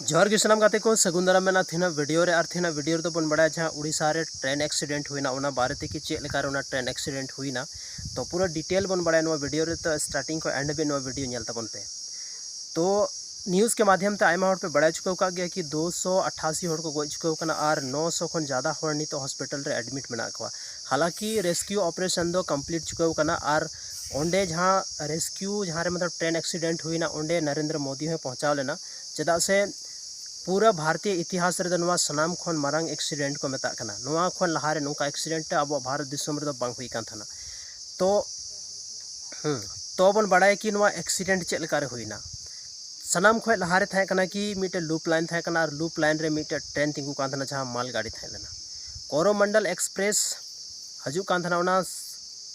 जोहर के सनाम गाते को सगुन दाराम मेना थीना वीडियो रे और थीना वीडियो रे तो बन बड़ा जहां उड़ीसा रे ट्रेन एक्सीडेंट हुईना उना बारे ते कि चेक लेकार उना ट्रेन एक्सीडेंट हुईना तो पूरा डिटेल बन बड़ा नो वीडियो रे तो स्टार्टिंग को एंड भी नो वीडियो नेल तबन पे तो न्यूज़ के माध्यम से आयमा पे बड़ा चुका का गया कि 288 होड़ को गोज चुका कना और 900 खन ज़्यादा होड़ नितो हॉस्पिटल रे एडमिट मेना को। हालांकि रेस्क्यू ऑपरेशन दो कंप्लीट चुका कना और ओंडे जहां रेस्क्यू जहां रे मतलब ट्रेन एक्सीडेंट हुईना ओंडे नरेंद्र मोदी हो पहुंचाव लेना चेदा से पूरा भारतीय इतिहास रे नवा सनाम खन मारंग एक्सीडेंट को मेता कना नवा खन लहारे नोका एक्सीडेंट अब भारत दिसम रे बांग हुई कान थाना तो बन बड़ा कि नवा एक्सीडेंट चेक लेका रे हुईना सनाम खो लहारे थाए कना कि मिटे लूप लाइन थाए कना और लूप लाइन रे मिटे ट्रेन तिंगू कान थाना जहां माल गाड़ी थाए लेना कोरोमंडल एक्सप्रेस हजू कान थाना उना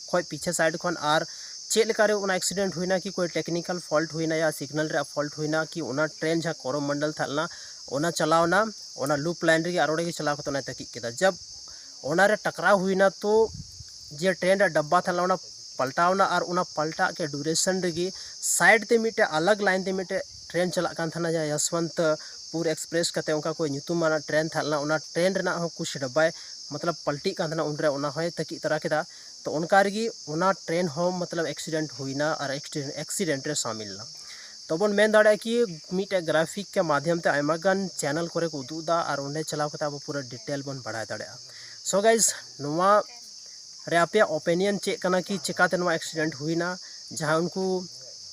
खो पीछे साइड खन और चेक लेका रे उना एक्सीडेंट हुईना कि कोई टेक्निकल फॉल्ट हुईना या सिग्नल रे फॉल्ट हुईना कि उना ट्रेन जहां कोरोमंडल थालना ओना चलावना ओना लूप लाइन रे और चलाव कतो ना तकी केदा जब ओना रे टकराव हुईना तो जे ट्रेन रे डब्बा थाला ओना पलटावना और उना पलटा के ड्यूरेशन रेगी साइड ते मिटे अलग लाइन ते मिटे ट्रेन चला कान थाना जा यशवंतपुर एक्सप्रेस कते उनका कोई nyutumaना ट्रेन थालना उना ट्रेन रेना हो कुछ डब्बा मतलब पलटी कान थाना उनरे उना होय तकी तरा केदा तो उनका रेगी उना ट्रेन हो मतलब एक्सीडेंट हुईना और एक्सीडेंट रे शामिल ना तो बन मेन दाड़ा कि मिटे ग्राफिक के माध्यम ते आयमागान चैनल करे को उदुदा और उन्हें चलाव कता अब पूरा डिटेल बन बढ़ाय दाड़ा। सो गाइज नोवा रे आपे ओपिनियन चेक कना कि चिकाते नोवा एक्सीडेंट हुईना जहां उनको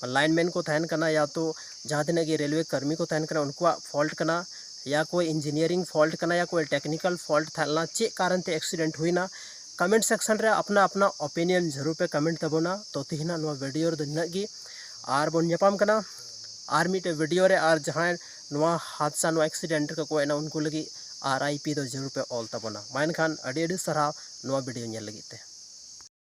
लाइनमैन को तहन कना या तो जहाँ तिना कि रेलवे कर्मी को तहन कना उनको फॉल्ट कना या कोई इंजीनियरिंग फॉल्ट कना या कोई टेक्निकल फॉल्ट थालना चेक कारण ते एक्सीडेंट हुईना कमेंट सेक्शन रे अपना अपना ओपिनियन जरूर पे कमेंट तबोना तो तिहिना नोवा वीडियो रे दिना की आर बन नेपाम कना आर मिटे वीडियो रे आर जहां नोवा हादसा नोवा एक्सीडेंट का कोई ना उनको लगी RIP दो जरूर पे ऑल तबोना मायन खान अड़ी अड़ी सराव नोवा वीडियो नेल लगी ते।